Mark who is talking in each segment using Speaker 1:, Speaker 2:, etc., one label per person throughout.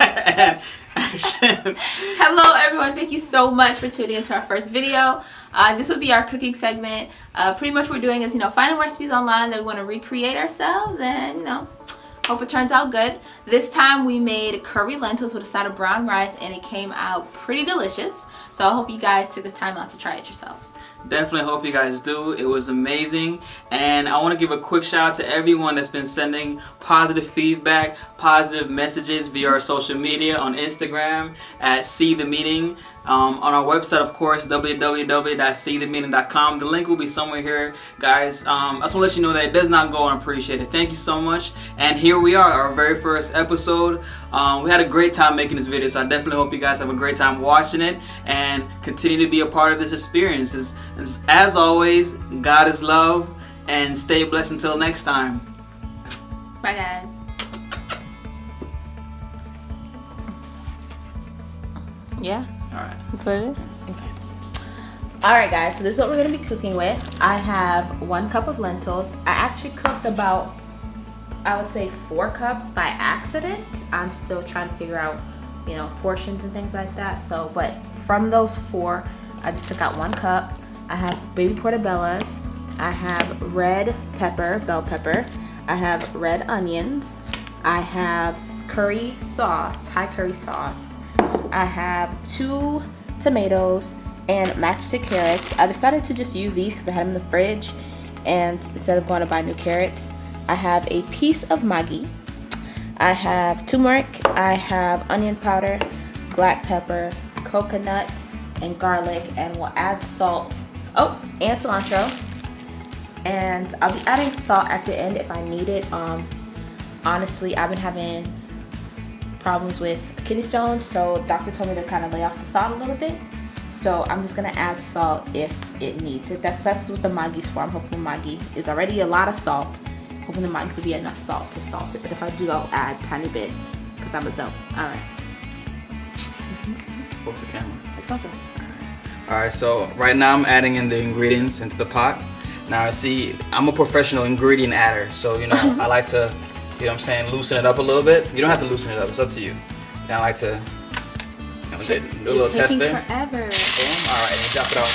Speaker 1: And action.
Speaker 2: Hello everyone, thank you so much for tuning into our first video. This will be our cooking segment. Pretty much what we're doing is, finding recipes online that we want to recreate ourselves and, hope it turns out good. This time we made curry lentils with a side of brown rice and it came out pretty delicious. So I hope you guys took the time out to try it yourselves.
Speaker 1: Definitely hope you guys do. It was amazing. And I want to give a quick shout out to everyone that's been sending positive feedback, positive messages via our social media on Instagram at See The Meeting. On our website, of course, www.seethemeeting.com. The link will be somewhere here, guys. I just want to let you know that it does not go unappreciated. Thank you so much. And here we are, our very first episode. We had a great time making this video, so I definitely hope you guys have a great time watching it and continue to be a part of this experience. As always, God is love, and stay blessed until next time.
Speaker 2: Bye, guys. Yeah.
Speaker 1: Alright.
Speaker 2: That's what it is? Okay. Alright guys, so this is what we're going to be cooking with. I have 1 cup of lentils. I actually cooked about, I would say 4 cups by accident. I'm still trying to figure out, portions and things like that. So, but from those 4, I just took out 1 cup. I have baby portobellos. I have red pepper, bell pepper. I have red onions. I have curry sauce, Thai curry sauce. I have 2 tomatoes and matchstick carrots. I decided to just use these because I had them in the fridge, and instead of going to buy new carrots. I have a piece of Maggi. I have turmeric. I have onion powder, black pepper, coconut, and garlic, and we'll add salt. Oh, and cilantro. And I'll be adding salt at the end if I need it. Honestly, I've been having problems with kidney stones, so doctor told me to kind of lay off the salt a little bit, so I'm just gonna add salt if it needs it. That's what the Maggi's for. I'm hoping the Maggi is already a lot of salt, hoping the Maggi could be enough salt to salt it, but if I do, I'll add a tiny bit because I'm a zoe. Alright,
Speaker 1: Focus the camera.
Speaker 2: let's focus.
Speaker 1: Alright, so right now I'm adding in the ingredients into the pot. Now see, I'm a professional ingredient adder, so I like to, loosen it up a little bit. You don't have to loosen it up, it's up to you. And I like to do a little test there.
Speaker 2: Forever.
Speaker 1: Boom. Alright, and drop it off.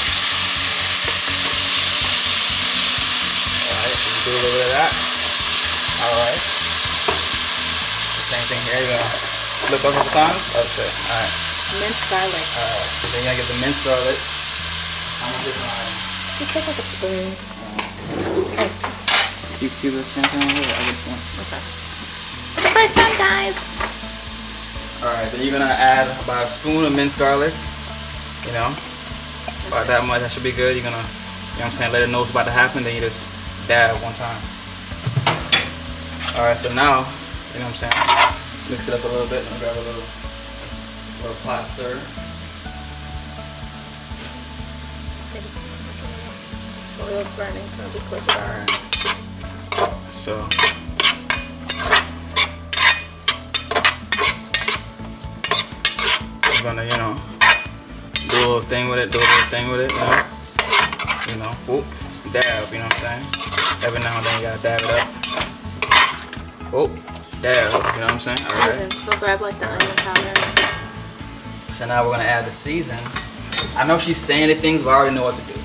Speaker 1: Alright, so do a little bit of that. Alright. Same thing here, you're gonna flip up a couple times. That's it. Alright.
Speaker 2: Minced garlic.
Speaker 1: Alright, so then you gotta get the minced garlic. How much is mine?
Speaker 2: Just take like a spoon.
Speaker 1: You keep the champion over there? I just want.
Speaker 2: Okay. For the first time, guys.
Speaker 1: Alright, then you're gonna add about a spoon of minced garlic. About that much, that should be good. You're gonna, let it know what's about to happen, then you just dab one time. Alright, so now, mix it up a little bit. I'll grab a little pot stir.
Speaker 2: Oil's burning, so I'll be quick.
Speaker 1: Alright. So. I'm gonna, do a little thing with it, whoop, dab, Every now and then you gotta dab it up. Whoop, dab, Alright.
Speaker 2: So grab like the onion powder.
Speaker 1: So now we're gonna add the season. I know she's saying the things, but I already know what to do.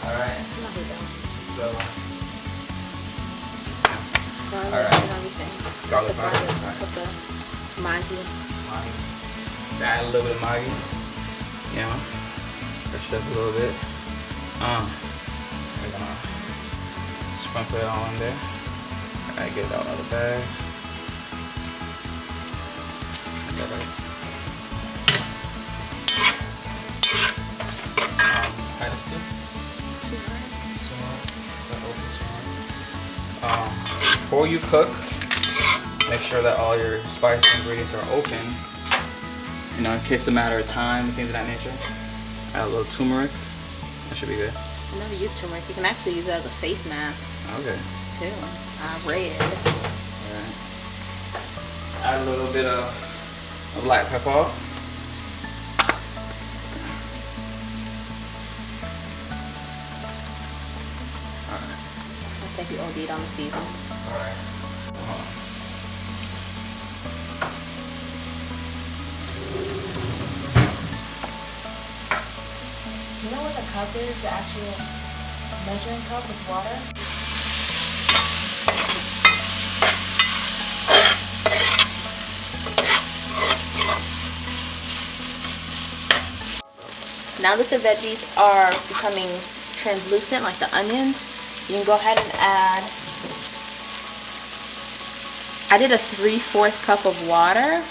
Speaker 1: Alright. So.
Speaker 2: Alright.
Speaker 1: Garlic powder.
Speaker 2: Put the Maggi.
Speaker 1: Add a little bit of Maggi. Brush it up a little bit. We're gonna sprinkle it all in there. Alright, get it out of the bag. Before you cook, make sure that all your spice ingredients are open. In case it's a matter of time and things of that nature. Add a little turmeric. That should be good.
Speaker 2: I never used turmeric. You can actually use it as a face mask.
Speaker 1: Okay.
Speaker 2: Too. Red.
Speaker 1: Alright. Add a little bit of black pepper.
Speaker 2: I think you OD'd on the seasons.
Speaker 1: Alright.
Speaker 2: cup is, the actual measuring cup with water. Now that the veggies are becoming translucent, like the onions, you can go ahead and add, I did a 3/4 cup of water.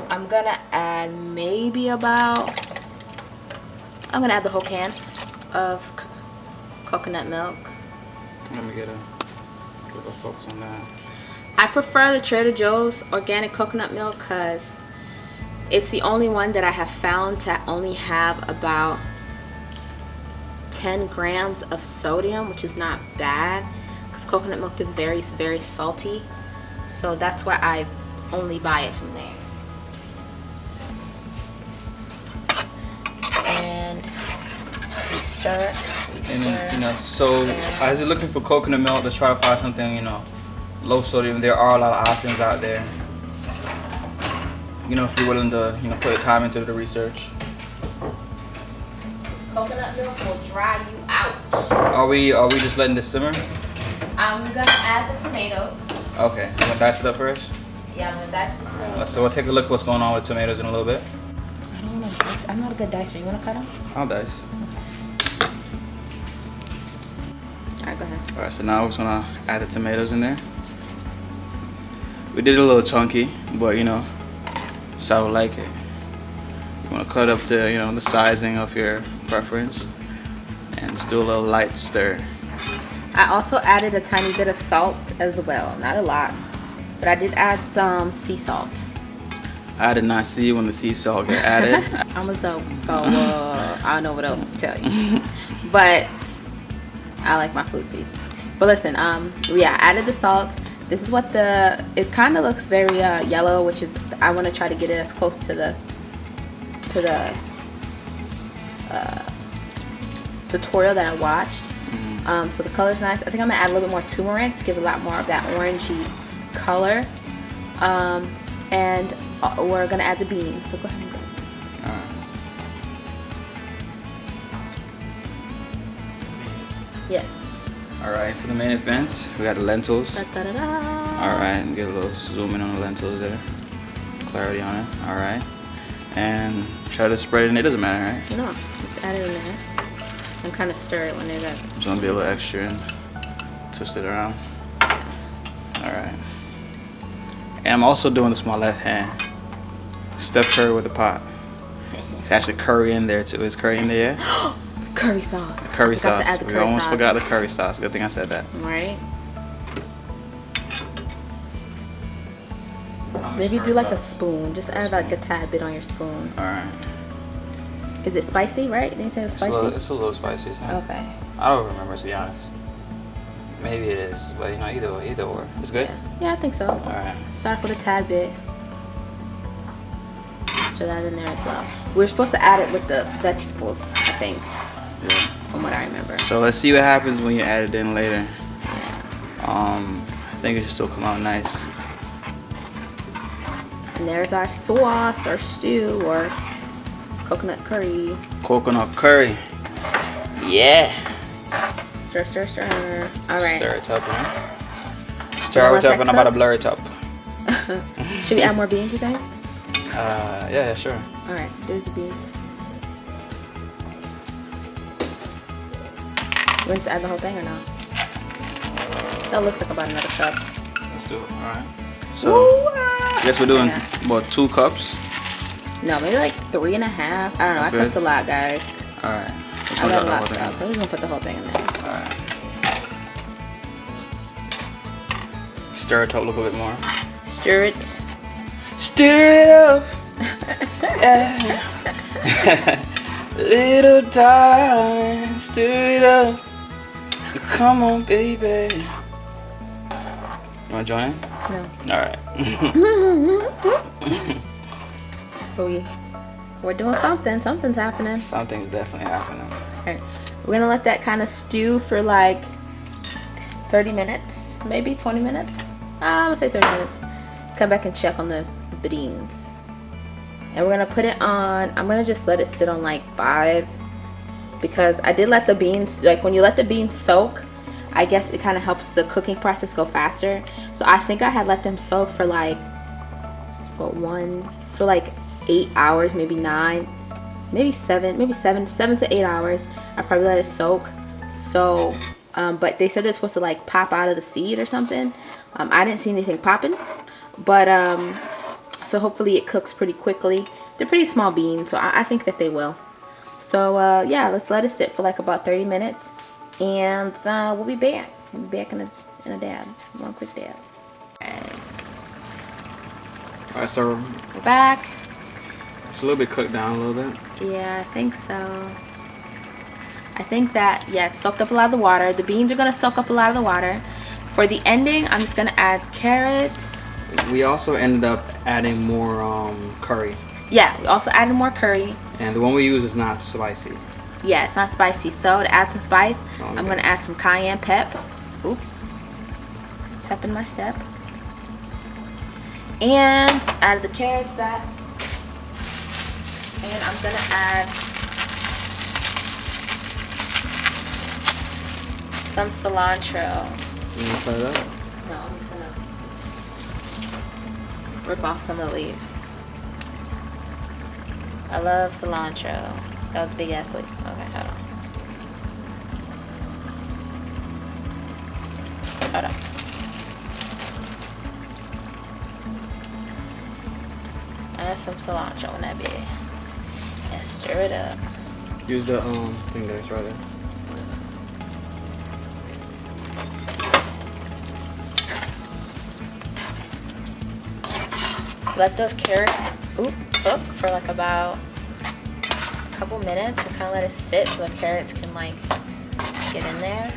Speaker 2: I'm gonna add maybe about, I'm gonna add the whole can of coconut milk.
Speaker 1: Let me get a focus on that.
Speaker 2: I prefer the Trader Joe's organic coconut milk because it's the only one that I have found to only have about 10 grams of sodium, which is not bad because coconut milk is very, very salty. So that's why I only buy it from there. And we stir.
Speaker 1: And then, you know, so as you're looking for coconut milk, let's try to find something, you know, low sodium. There are a lot of options out there. You know, if you're willing to, you know, put the time into the research.
Speaker 2: Coconut milk will dry you out.
Speaker 1: Are we just letting this simmer?
Speaker 2: I'm gonna add the tomatoes.
Speaker 1: Okay, you want to dice it up first?
Speaker 2: Yeah, I'm gonna dice the tomatoes.
Speaker 1: So we'll take a look at what's going on with tomatoes in a little bit.
Speaker 2: I don't want to dice. I'm not a good dicer. You want to cut them?
Speaker 1: I'll dice.
Speaker 2: Alright, go ahead.
Speaker 1: Alright, so now we're just gonna add the tomatoes in there. We did it a little chunky, but you know, so I would like it. You want to cut up to, you know, the sizing of your preference, and just do a little light stir.
Speaker 2: I also added a tiny bit of salt as well, not a lot, but I did add some sea salt.
Speaker 1: I did not see when the sea salt got added.
Speaker 2: I'm a so I don't know what else to tell you, but I like my food seasoned. But listen, yeah, I added the salt. This is what it kind of looks very yellow, which is, I want to try to get it as close to the tutorial that I watched. So the color's nice. I think I'm gonna add a little bit more turmeric to give a lot more of that orangey color. And we're gonna add the beans. So go ahead and go. Yes.
Speaker 1: Alright, for the main events, we got the lentils.
Speaker 2: Da, da, da, da.
Speaker 1: Alright, get a little zoom in on the lentils there. Clarity on it. Alright. And try to spread it in. It doesn't matter, right?
Speaker 2: No, just add it in there. And kind of stir it when they're done.
Speaker 1: Just gonna be a little extra and twist it around. Alright. And I'm also doing this with my left hand. Stuffed curry with the pot. It's actually curry in there too. Is curry in there yet?
Speaker 2: Curry sauce.
Speaker 1: Curry sauce.
Speaker 2: To add the
Speaker 1: We
Speaker 2: curry
Speaker 1: almost
Speaker 2: sauce.
Speaker 1: forgot the curry sauce. Good thing I said that.
Speaker 2: Right. Maybe do like a spoon. Just add like a tad bit on your spoon.
Speaker 1: Alright.
Speaker 2: Is it spicy, right? Didn't you say it was spicy?
Speaker 1: It's a little spicy, isn't it?
Speaker 2: Okay.
Speaker 1: I don't remember, to be honest. Maybe it is, but you know, either or. It's good?
Speaker 2: Yeah, I think so.
Speaker 1: Alright.
Speaker 2: Start off with a tad bit. Stir that in there as well. We're supposed to add it with the vegetables, I think.
Speaker 1: Yeah.
Speaker 2: From what I remember.
Speaker 1: So let's see what happens when you add it in later. I think it should still come out nice.
Speaker 2: And there's our sauce, or stew, or coconut curry.
Speaker 1: Coconut curry. Yeah.
Speaker 2: Stir, stir, stir. All right.
Speaker 1: Stir it up, man. Stir it up, and I'm about to blur it up.
Speaker 2: Should we add more beans, you think?
Speaker 1: Yeah, sure.
Speaker 2: All right, there's the beans. You want us to add the whole thing or no? That looks like about another cup.
Speaker 1: Let's do it. All right. So, I guess we're doing about 2 cups.
Speaker 2: No, maybe like 3.5. I don't know.
Speaker 1: That's
Speaker 2: I cooked a lot, guys.
Speaker 1: All right.
Speaker 2: I got a lot of stuff. We're gonna put the whole thing in there.
Speaker 1: All right. Stir it up a little bit more.
Speaker 2: Stir it.
Speaker 1: Stir it up. Yeah. Little darling, stir it up. Come on, baby. You wanna join in?
Speaker 2: No.
Speaker 1: All right.
Speaker 2: We're doing something. Something's happening.
Speaker 1: Something's definitely happening.
Speaker 2: Okay. We're gonna let that kind of stew for like 30 minutes, maybe 20 minutes. I'm gonna say 30 minutes. Come back and check on the beans. And we're gonna put it on, I'm gonna just let it sit on like 5 because I did let the beans, like when you let the beans soak, I guess it kind of helps the cooking process go faster. So I think I had let them soak for like, for like 8 hours, maybe 9, maybe 7 to 8 hours. I probably let it soak. So, but they said they're supposed to like pop out of the seed or something. I didn't see anything popping, but so hopefully it cooks pretty quickly. They're pretty small beans, so I think that they will. So yeah, let's let it sit for like about 30 minutes, and we'll be back. We'll be back in a dab, one quick dab.
Speaker 1: All right, so
Speaker 2: We're back.
Speaker 1: it's a little bit cooked down a little bit.
Speaker 2: Yeah, I think so. I think that, yeah, it soaked up a lot of the water. The beans are gonna soak up a lot of the water. For the ending, I'm just gonna add carrots.
Speaker 1: We also ended up adding more curry.
Speaker 2: Yeah, we also added more curry.
Speaker 1: And the one we use is not spicy.
Speaker 2: Yeah, it's not spicy. So to add some spice,
Speaker 1: Okay.
Speaker 2: I'm gonna add some cayenne pep. Oop. Pep in my step. And add the carrots that. And I'm gonna add some cilantro.
Speaker 1: You want to try that?
Speaker 2: No, I'm just gonna rip off some of the leaves. I love cilantro. That was a big ass leaf. Okay, hold on. Hold on. Add some cilantro in that bit. And stir it up.
Speaker 1: Use the thing that's right there.
Speaker 2: Let those carrots cook for like about a couple minutes, and kind of let it sit so the carrots can like get in there.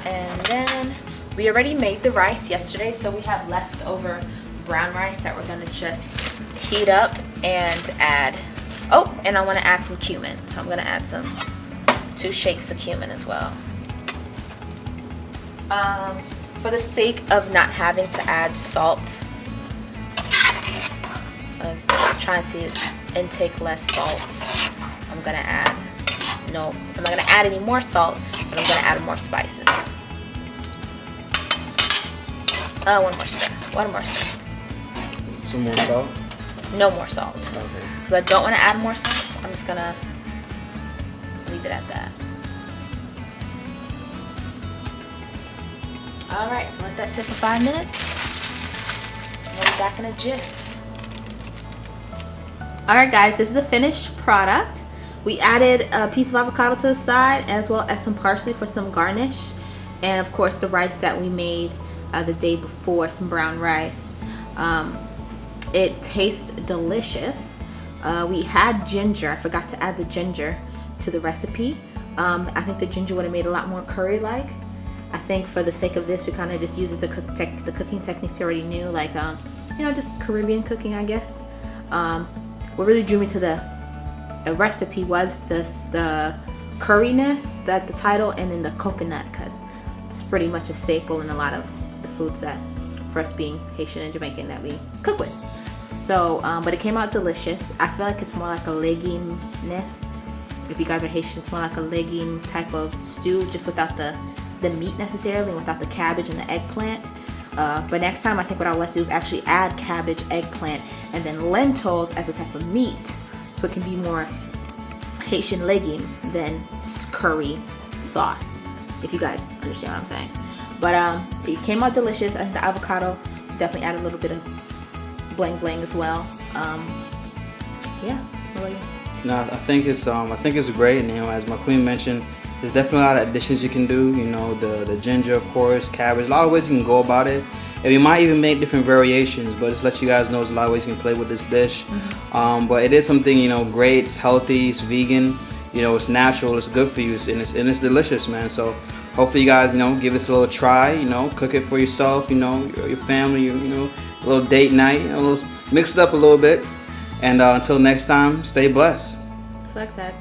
Speaker 2: And then we already made the rice yesterday, so we have leftover brown rice that we're gonna just heat up and add. Oh, and I want to add some cumin, so I'm gonna add 2 shakes of cumin as well. For the sake of not having to add salt, of trying to intake less salt, I'm gonna add, no, I'm not gonna add any more salt, but I'm gonna add more spices. One more stir.
Speaker 1: Some more salt?
Speaker 2: No more salt.
Speaker 1: Okay.
Speaker 2: Because I don't want to add more salt, I'm just gonna leave it at that. Alright, so let that sit for 5 minutes. And we'll be back in a jiff. Alright guys, this is the finished product. We added a piece of avocado to the side, as well as some parsley for some garnish. And of course the rice that we made the day before, some brown rice. It tastes delicious. We had ginger. I forgot to add the ginger to the recipe. I think the ginger would have made a lot more curry-like. I think for the sake of this, we kind of just used the cooking techniques we already knew, like you know, just Caribbean cooking, I guess. What really drew me to the recipe was the curryness, that the title, and then the coconut, because it's pretty much a staple in a lot of the foods that, for us being Haitian and Jamaican, that we cook with. So, but it came out delicious. I feel like it's more like a legume-ness. If you guys are Haitian, it's more like a legume type of stew, just without the meat necessarily, and without the cabbage and the eggplant. But next time, I think what I would like to do is actually add cabbage, eggplant, and then lentils as a type of meat, so it can be more Haitian legume than curry sauce, if you guys understand what I'm saying. But it came out delicious. I think the avocado definitely added a little bit of bling bling as well. Yeah, what about you?
Speaker 1: No, I think it's great, and you know, as my queen mentioned, there's definitely a lot of additions you can do. You know, the ginger, of course, cabbage, a lot of ways you can go about it. And we might even make different variations, but just let you guys know there's a lot of ways you can play with this dish. Mm-hmm. But it is something, you know, great. It's healthy, it's vegan, you know, it's natural, it's good for you, and it's delicious, man. So hopefully you guys, you know, give this a little try. You know, cook it for yourself, you know, your family, you know, a little date night, you know, mix it up a little bit. And until next time, stay blessed.
Speaker 2: Swag tag.